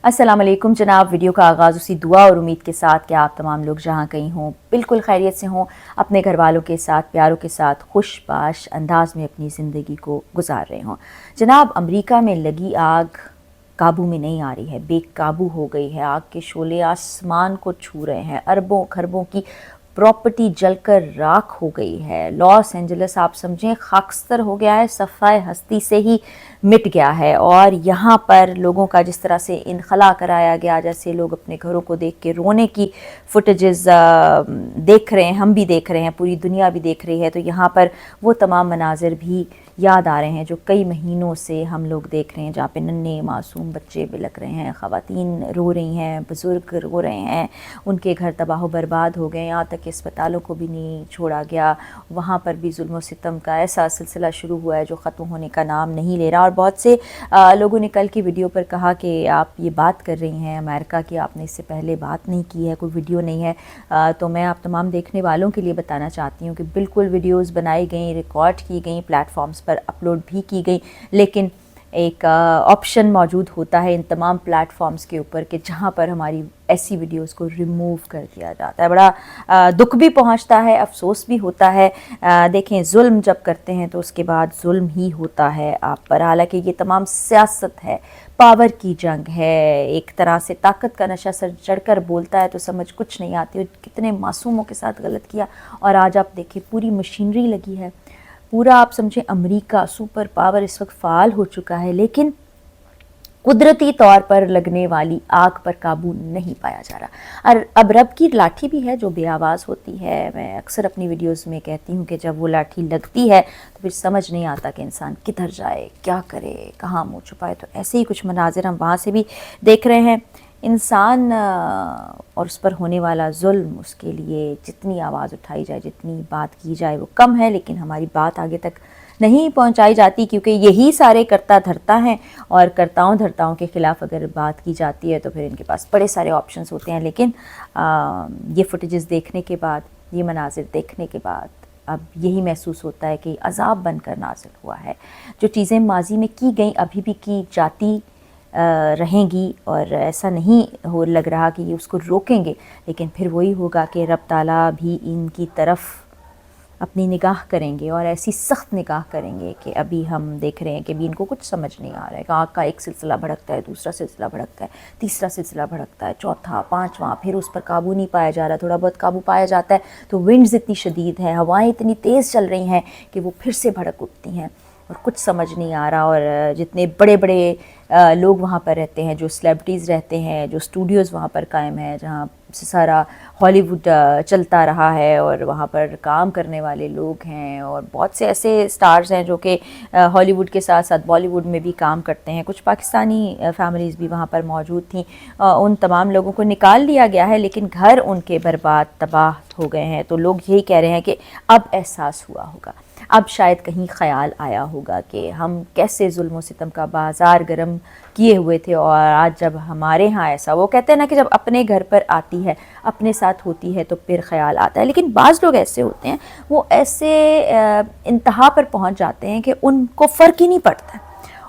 अस्सलाम वालेकुम जनाब। वीडियो का आगाज़ उसी दुआ और उम्मीद के साथ कि आप तमाम लोग जहाँ कहीं हों बिल्कुल खैरियत से हों, अपने घर वालों के साथ, प्यारों के साथ खुशबाश अंदाज में अपनी ज़िंदगी को गुजार रहे हों। जनाब, अमेरिका में लगी आग काबू में नहीं आ रही है, बेकाबू हो गई है। आग के शोले आसमान को छू रहे हैं, अरबों खरबों की प्रॉपर्टी जलकर राख हो गई है। लॉस एंजल्स आप समझें खाकस्तर हो गया है, सफ़ाए हस्ती से ही मिट गया है। और यहाँ पर लोगों का जिस तरह से इनखला कराया गया, जैसे लोग अपने घरों को देख के रोने की फुटेजेस देख रहे हैं, हम भी देख रहे हैं, पूरी दुनिया भी देख रही है, तो यहाँ पर वो तमाम मनाजिर भी याद आ रहे हैं जो कई महीनों से हम लोग देख रहे हैं, जहाँ पे नन्हे मासूम बच्चे बिलख रहे हैं, ख़वातीन रो रही हैं, बुज़ुर्ग रो रहे हैं, उनके घर तबाह बर्बाद हो गए, यहाँ तक कि अस्पतालों को भी नहीं छोड़ा गया। वहाँ पर भी जुल्म सितम का ऐसा सिलसिला शुरू हुआ है जो ख़त्म होने का नाम नहीं ले रहा। और बहुत से लोगों ने कल की वीडियो पर कहा कि आप ये बात कर रही हैं अमेरिका की, आपने इससे पहले बात नहीं की है, कोई वीडियो नहीं है। तो मैं आप तमाम देखने वालों के लिए बताना चाहती हूँ कि बिल्कुल वीडियोज़ बनाई गई, रिकॉर्ड की गई, प्लेटफॉर्म्स पर अपलोड भी की गई, लेकिन एक ऑप्शन मौजूद होता है इन तमाम प्लेटफॉर्म्स के ऊपर कि जहाँ पर हमारी ऐसी वीडियोस को रिमूव कर दिया जाता है। बड़ा दुख भी पहुँचता है, अफसोस भी होता है। देखें, जुल्म जब करते हैं तो उसके बाद जुल्म ही होता है आप पर। हालांकि ये तमाम सियासत है, पावर की जंग है, एक तरह से ताकत का नशा सर चढ़कर बोलता है तो समझ कुछ नहीं आती। कितने मासूमों के साथ गलत किया, और आज आप देखें पूरी मशीनरी लगी है, पूरा आप समझें अमेरिका सुपर पावर इस वक्त फ़ाल हो चुका है, लेकिन कुदरती तौर पर लगने वाली आग पर काबू नहीं पाया जा रहा। और अब रब की लाठी भी है जो बेआवाज़ होती है। मैं अक्सर अपनी वीडियोस में कहती हूँ कि जब वो लाठी लगती है तो फिर समझ नहीं आता कि इंसान किधर जाए, क्या करे, कहाँ मुँह छुपाए। तो ऐसे ही कुछ मनाजिर हम वहाँ से भी देख रहे हैं। इंसान और उस पर होने वाला जुल्म, उसके लिए जितनी आवाज़ उठाई जाए, जितनी बात की जाए वो कम है, लेकिन हमारी बात आगे तक नहीं पहुंचाई जाती, क्योंकि यही सारे करता धरता हैं। और करताओं धरताओं के ख़िलाफ़ अगर बात की जाती है तो फिर इनके पास बड़े सारे ऑप्शंस होते हैं। लेकिन ये फुटेजेस देखने के बाद, ये मनाजिर देखने के बाद अब यही महसूस होता है कि अज़ाब बनकर नाज़िल हुआ है। जो चीज़ें माजी में की गई अभी भी की जाती रहेंगी, और ऐसा नहीं हो लग रहा कि ये उसको रोकेंगे, लेकिन फिर वही होगा कि रब ताला भी इनकी तरफ अपनी निगाह करेंगे, और ऐसी सख्त निगाह करेंगे कि अभी हम देख रहे हैं कि अभी इनको कुछ समझ नहीं आ रहा है। आग का एक सिलसिला भड़कता है, दूसरा सिलसिला भड़कता है, तीसरा सिलसिला भड़कता है, चौथा, पांचवा, फिर उस पर काबू नहीं पाया जा रहा। थोड़ा बहुत काबू पाया जाता है तो विंड्स इतनी शदीद हैं, हवाएं इतनी तेज़ चल रही हैं कि वो फिर से भड़क उठती हैं और कुछ समझ नहीं आ रहा। और जितने बड़े बड़े लोग वहाँ पर रहते हैं, जो सेलिब्रिटीज़ रहते हैं, जो स्टूडियोज़ वहाँ पर कायम है, जहाँ से सारा हॉलीवुड चलता रहा है, और वहाँ पर काम करने वाले लोग हैं, और बहुत से ऐसे स्टार्स हैं जो कि हॉलीवुड के साथ साथ बॉलीवुड में भी काम करते हैं। कुछ पाकिस्तानी फैमिलीज़ भी वहाँ पर मौजूद थीं। उन तमाम लोगों को निकाल लिया गया है, लेकिन घर उनके बर्बाद तबाह हो गए हैं। तो लोग यही कह रहे हैं कि अब एहसास हुआ होगा, अब शायद कहीं ख्याल आया होगा कि हम कैसे जुल्म सितम का बाज़ार गर्म किए हुए थे, और आज जब हमारे यहाँ ऐसा, वो कहते हैं ना कि जब अपने घर पर आती है, अपने साथ होती है तो फिर ख्याल आता है। लेकिन बाज़ लोग ऐसे होते हैं, वो ऐसे इंतहा पर पहुँच जाते हैं कि उनको फ़र्क ही नहीं पड़ता,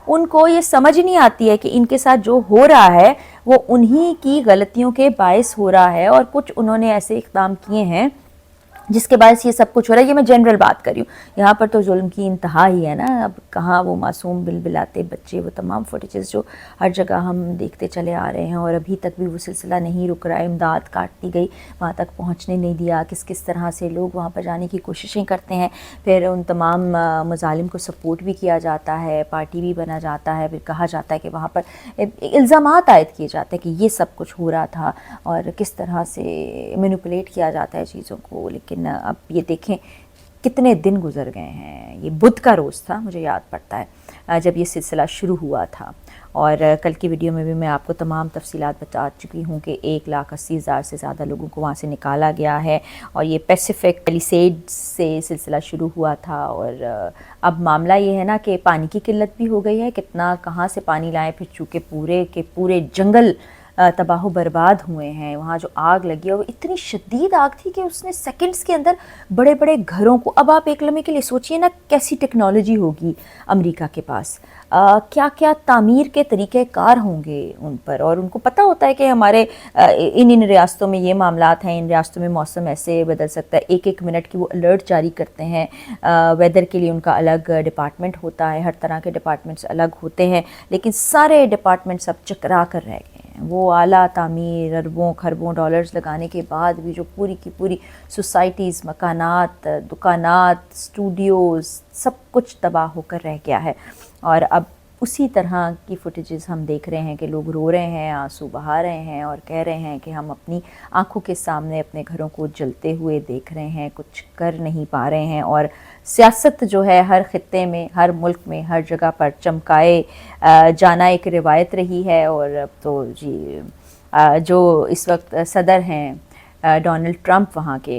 उनको ये समझ नहीं आती है कि इनके साथ जो हो रहा है वो उन्हीं की गलतियों के बायस हो रहा है, और कुछ उन्होंने ऐसे इक़दाम किए हैं जिसके बायस ये सब कुछ हो रहा है। ये मैं जनरल बात कर रही हूँ, यहाँ पर तो जुल्म की इंतहा ही है ना। अब कहाँ वो मासूम बिलबिलाते बच्चे, वो तमाम फुटेजेस जो हर जगह हम देखते चले आ रहे हैं, और अभी तक भी वो सिलसिला नहीं रुक रहा है। इमदाद काट दी गई, वहाँ तक पहुँचने नहीं दिया। किस किस तरह से लोग वहाँ पर जाने की कोशिशें करते हैं, फिर उन तमाम मुजालिम को सपोर्ट भी किया जाता है, पार्टी भी बना जाता है, फिर कहा जाता है कि वहाँ पर इल्ज़ामात आयद किए जाते हैं कि ये सब कुछ हो रहा था, और किस तरह से मैनिपुलेट किया जाता है चीज़ों को। लेकिन अब ये देखें कितने दिन गुजर गए हैं। ये बुध का रोज़ था, मुझे याद पड़ता है, जब ये सिलसिला शुरू हुआ था। और कल की वीडियो में भी मैं आपको तमाम तफसीलात बता चुकी हूँ कि 1,80,000 से ज़्यादा लोगों को वहाँ से निकाला गया है, और ये पैसिफिक पैलिसेड्स से सिलसिला शुरू हुआ था। और अब मामला ये है ना कि पानी की किल्लत भी हो गई है। कितना कहाँ से पानी लाएं, फिर चूँकि पूरे के पूरे जंगल तबाह बर्बाद हुए हैं, वहाँ जो आग लगी है वो इतनी शदीद आग थी कि उसने सेकंड्स के अंदर बड़े बड़े घरों को, अब आप एक लम्हे के लिए सोचिए ना कैसी टेक्नोलॉजी होगी अमेरिका के पास, क्या क्या तामीर के तरीक़े कार होंगे उन पर, और उनको पता होता है कि हमारे इन रियासतों में ये मामलात हैं, इन रियासतों में मौसम ऐसे बदल सकता है, एक एक मिनट की वो अलर्ट जारी करते हैं, वेदर के लिए उनका अलग डिपार्टमेंट होता है, हर तरह के डिपार्टमेंट्स अलग होते हैं, लेकिन सारे डिपार्टमेंट्स अब चकरा कर रह गए हैं। वो आला तामीर अरबों खरबों डॉलर्स लगाने के बाद भी जो पूरी की पूरी सोसाइटीज़, मकानात, दुकानात, स्टूडियोज़, सब कुछ तबाह होकर रह गया है। और अब उसी तरह की फुटेजेस हम देख रहे हैं कि लोग रो रहे हैं, आंसू बहा रहे हैं और कह रहे हैं कि हम अपनी आंखों के सामने अपने घरों को जलते हुए देख रहे हैं, कुछ कर नहीं पा रहे हैं। और सियासत जो है हर खित्ते में, हर मुल्क में, हर जगह पर चमकाए जाना एक रिवायत रही है। और अब तो जी जो इस वक्त सदर हैं डोनाल्ड ट्रंप वहाँ के,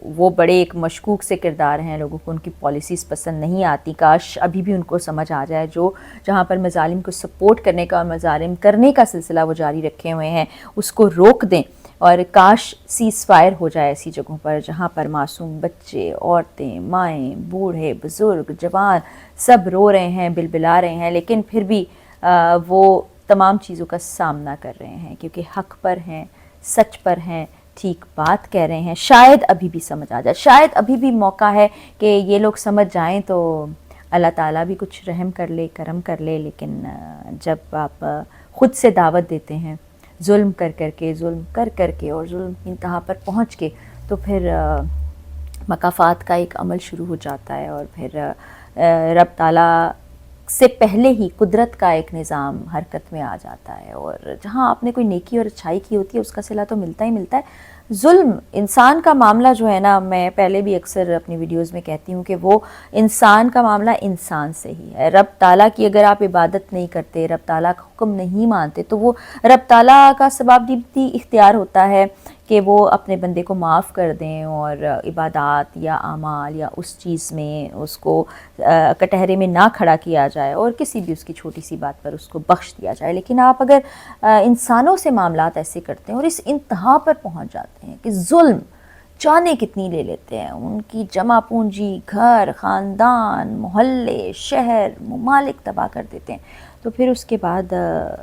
वो बड़े एक मशकूक से किरदार हैं, लोगों को उनकी पॉलिसीज़ पसंद नहीं आती। काश अभी भी उनको समझ आ जाए, जो जहाँ पर मज़ालिम को सपोर्ट करने का और मज़ालिम करने का सिलसिला वो जारी रखे हुए हैं उसको रोक दें, और काश सीज़ फायर हो जाए ऐसी जगहों पर जहाँ पर मासूम बच्चे, औरतें, माएँ, बूढ़े, बुज़ुर्ग, जवान सब रो रहे हैं, बिलबिला रहे हैं, लेकिन फिर भी वो तमाम चीज़ों का सामना कर रहे हैं क्योंकि हक़ पर हैं, सच पर हैं, ठीक बात कह रहे हैं। शायद अभी भी समझ आ जाए, शायद अभी भी मौका है कि ये लोग समझ जाएं तो अल्लाह ताला भी कुछ रहम कर ले, करम कर ले। लेकिन जब आप ख़ुद से दावत देते हैं जुल्म कर कर के और जुल्म की इंतहा पर पहुँच के, तो फिर मकाफ़ात का एक अमल शुरू हो जाता है और फिर रब ताला से पहले ही कुदरत का एक निज़ाम हरकत में आ जाता है। और जहाँ आपने कोई नेकी और अच्छाई की होती है उसका सिला तो मिलता ही मिलता है। जुल्म इंसान का मामला जो है ना, मैं पहले भी अक्सर अपनी वीडियोस में कहती हूँ कि वो इंसान का मामला इंसान से ही है। रब ताला की अगर आप इबादत नहीं करते, रब ताला का हुक्म नहीं मानते, तो वो रब ताला का सवाबदीदी इख्तियार होता है कि वो अपने बंदे को माफ़ कर दें और इबादत या आमाल या उस चीज़ में उसको कटहरे में ना खड़ा किया जाए और किसी भी उसकी छोटी सी बात पर उसको बख्श दिया जाए। लेकिन आप अगर इंसानों से मामलात ऐसे करते हैं और इस इंतहा पर पहुंच जाते हैं कि जुल्म जाने कितनी ले लेते हैं, उनकी जमा पूंजी, घर, ख़ानदान, मोहल्ले, शहर, ममालिक तबाह कर देते हैं, तो फिर उसके बाद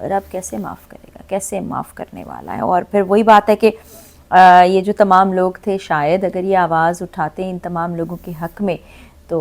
रब कैसे माफ़ करेगा, कैसे माफ़ करने वाला है। और फिर वही बात है कि ये जो तमाम लोग थे, शायद अगर ये आवाज़ उठाते इन तमाम लोगों के हक़ में तो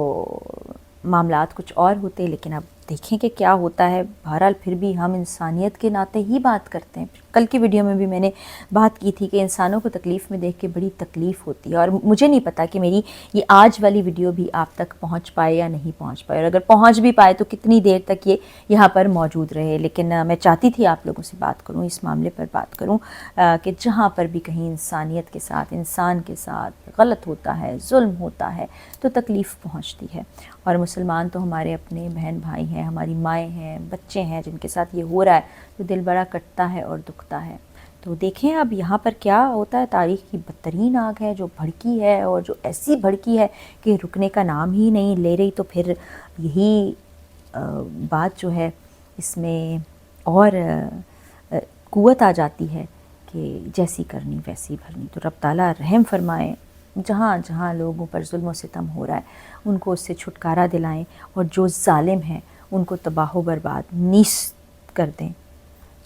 मामलात कुछ और होते। लेकिन अब देखें कि क्या होता है। बहरहाल फिर भी हम इंसानियत के नाते ही बात करते हैं। कल की वीडियो में भी मैंने बात की थी कि इंसानों को तकलीफ़ में देख के बड़ी तकलीफ़ होती है, और मुझे नहीं पता कि मेरी ये आज वाली वीडियो भी आप तक पहुंच पाए या नहीं पहुंच पाए, और अगर पहुंच भी पाए तो कितनी देर तक ये यहाँ पर मौजूद रहे। लेकिन मैं चाहती थी आप लोगों से बात करूँ, इस मामले पर बात करूँ कि जहाँ पर भी कहीं इंसानियत के साथ, इंसान के साथ गलत होता है, जुल्म होता है, तो तकलीफ़ पहुँचती है। और मुसलमान तो हमारे अपने बहन भाई हैं, हमारी माएँ हैं, बच्चे हैं जिनके साथ ये हो रहा है, तो दिल बड़ा कटता है और दुखता है। तो देखें अब यहाँ पर क्या होता है। तारीख़ की बदतरीन आग है जो भड़की है, और जो ऐसी भड़की है कि रुकने का नाम ही नहीं ले रही। तो फिर यही बात जो है इसमें और क़ुव्वत आ जाती है कि जैसी करनी वैसी भरनी। तो रब ताला रहम फरमाए, जहाँ जहाँ लोगों पर जुल्म व सितम हो रहा है उनको उससे छुटकारा दिलाएं, और जो ज़ालिम हैं उनको तबाह बर्बाद नीस कर दें,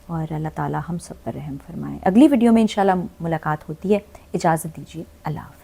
और अल्लाह ताला हम सब पर रहम फरमाएं। अगली वीडियो में इंशाल्लाह मुलाकात होती है। इजाज़त दीजिए, अल्लाह हाफ़िज़।